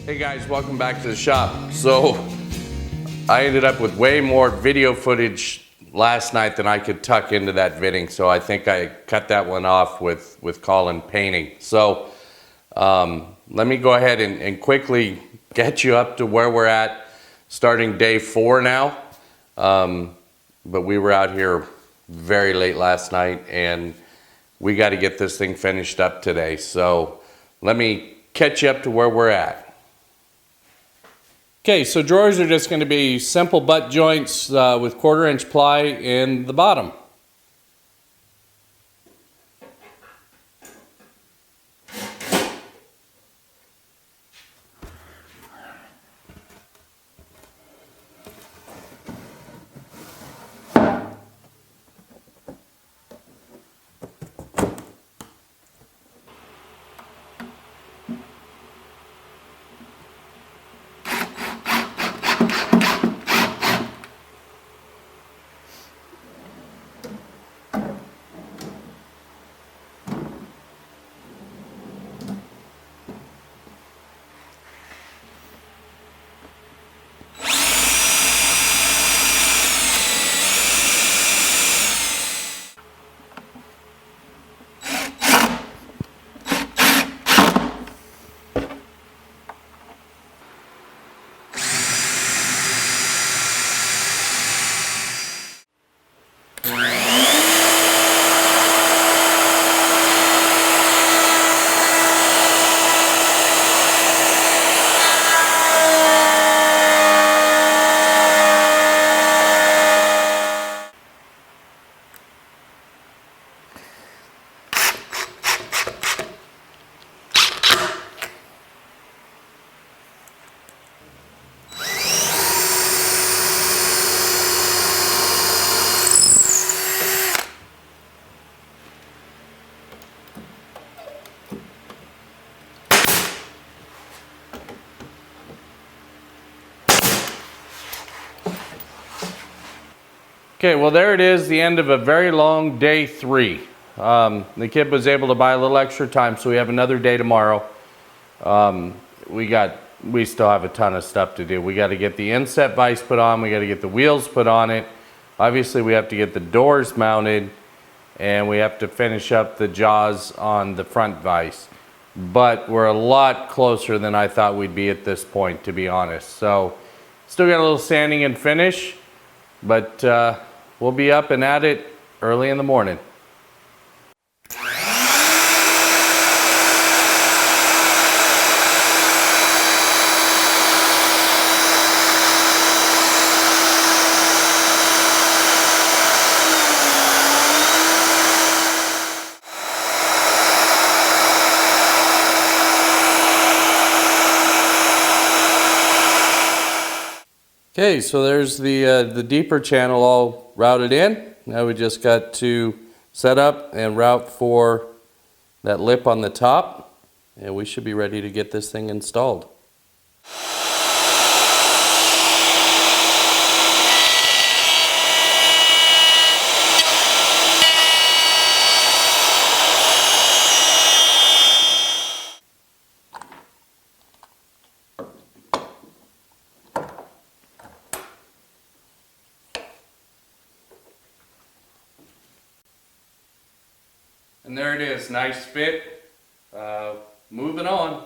Hey guys, welcome back to the shop. So I ended up with way more video footage last night than I could tuck into that fitting, so I think I cut that one off with Colin painting. So let me go ahead and quickly get you up to where we're at, starting day 4 now. But we were out here very late last night and we got to get this thing finished up today. So let me catch you up to where we're at. Okay, so drawers are just going to be simple butt joints with 1/4-inch ply in the bottom. Okay, well there it is, the end of a very long day 3. The kid was able to buy a little extra time, so we have another day tomorrow. We still have a ton of stuff to do. We got to get the inset vise put on, we got to get the wheels put on it. Obviously we have to get the doors mounted, and we have to finish up the jaws on the front vise. But we're a lot closer than I thought we'd be at this point, to be honest. So still got a little sanding and finish, but we'll be up and at it early in the morning. Okay, so there's the deeper channel all routed in. Now we just got to set up and route for that lip on the top, and we should be ready to get this thing installed. And there it is, nice fit. Moving on.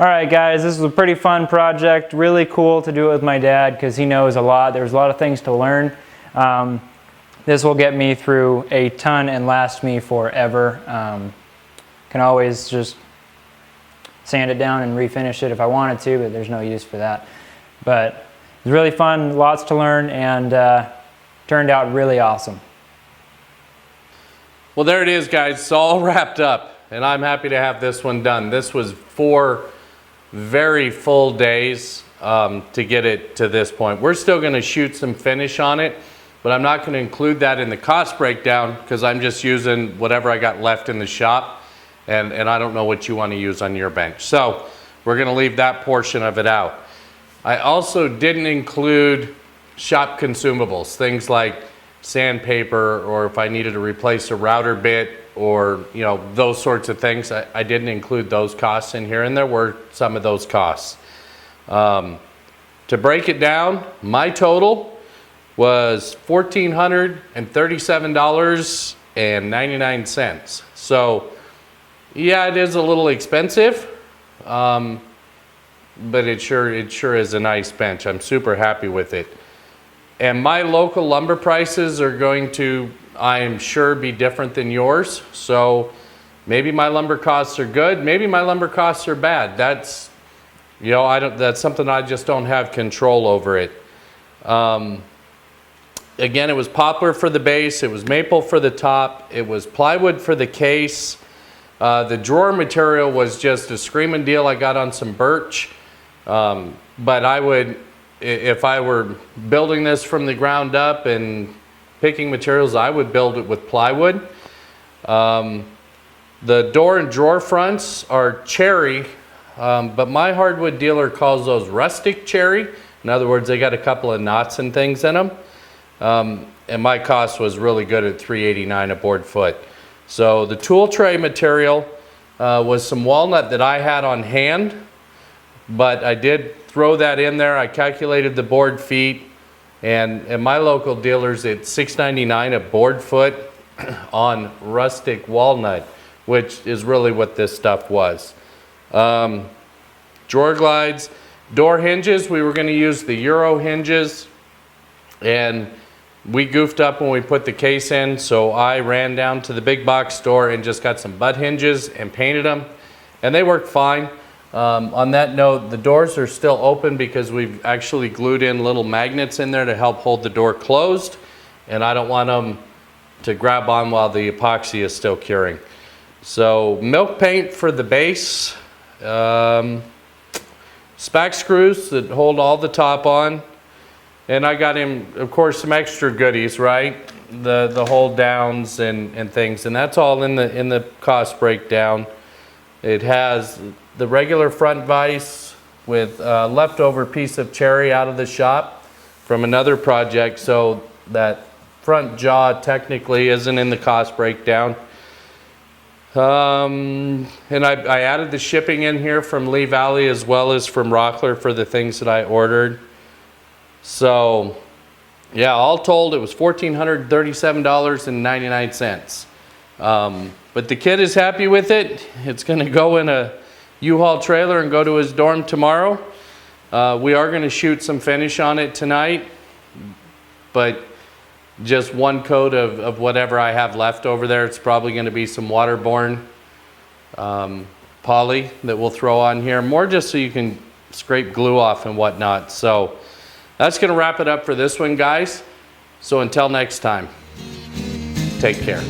All right, guys, this was a pretty fun project. Really cool to do it with my dad because he knows a lot. There's a lot of things to learn. This will get me through a ton and last me forever. Can always just sand it down and refinish it if I wanted to, but there's no use for that. But it was really fun, lots to learn, and turned out really awesome. Well, there it is, guys. It's all wrapped up, and I'm happy to have this one done. This was 4 very full days to get it to this point. We're still going to shoot some finish on it, but I'm not going to include that in the cost breakdown because I'm just using whatever I got left in the shop, and I don't know what you want to use on your bench. So we're going to leave that portion of it out. I also didn't include shop consumables, things like sandpaper, or if I needed to replace a router bit, or those sorts of things. I didn't include those costs in here, and there were some of those costs. To break it down, my total was $1,437.99. So yeah, it is a little expensive, but it sure is a nice bench. I'm super happy with it. And my local lumber prices are going to, I am sure, be different than yours. So maybe my lumber costs are good, maybe my lumber costs are bad. That's, that's something I just don't have control over it. Again, it was poplar for the base, it was maple for the top, it was plywood for the case. The drawer material was just a screaming deal I got on some birch. But I would, if I were building this from the ground up and picking materials, I would build it with plywood. The door and drawer fronts are cherry, but my hardwood dealer calls those rustic cherry. In other words, they got a couple of knots and things in them. And my cost was really good at $3.89 a board foot. So the tool tray material was some walnut that I had on hand, but I did throw that in there. I calculated the board feet, and at my local dealers it's $6.99 a board foot on rustic walnut, which is really what this stuff was. Drawer glides, door hinges, we were going to use the Euro hinges, and we goofed up when we put the case in, so I ran down to the big box store and just got some butt hinges and painted them, and they worked fine. On that note, the doors are still open because we've actually glued in little magnets in there to help hold the door closed, and I don't want them to grab on while the epoxy is still curing. So milk paint for the base, spac screws that hold all the top on. And I got him, of course, some extra goodies, right? The hold downs and things, and that's all in the cost breakdown. It has the regular front vise with a leftover piece of cherry out of the shop from another project, so that front jaw technically isn't in the cost breakdown. And I added the shipping in here from Lee Valley as well as from Rockler for the things that I ordered. So, yeah, all told, it was $1,437.99. But the kid is happy with it. It's going to go in a U-Haul trailer and go to his dorm tomorrow. We are going to shoot some finish on it tonight, but just one coat of whatever I have left over there. It's probably going to be some waterborne poly that we'll throw on here, more just so you can scrape glue off and whatnot. So that's going to wrap it up for this one, guys. So until next time, take care.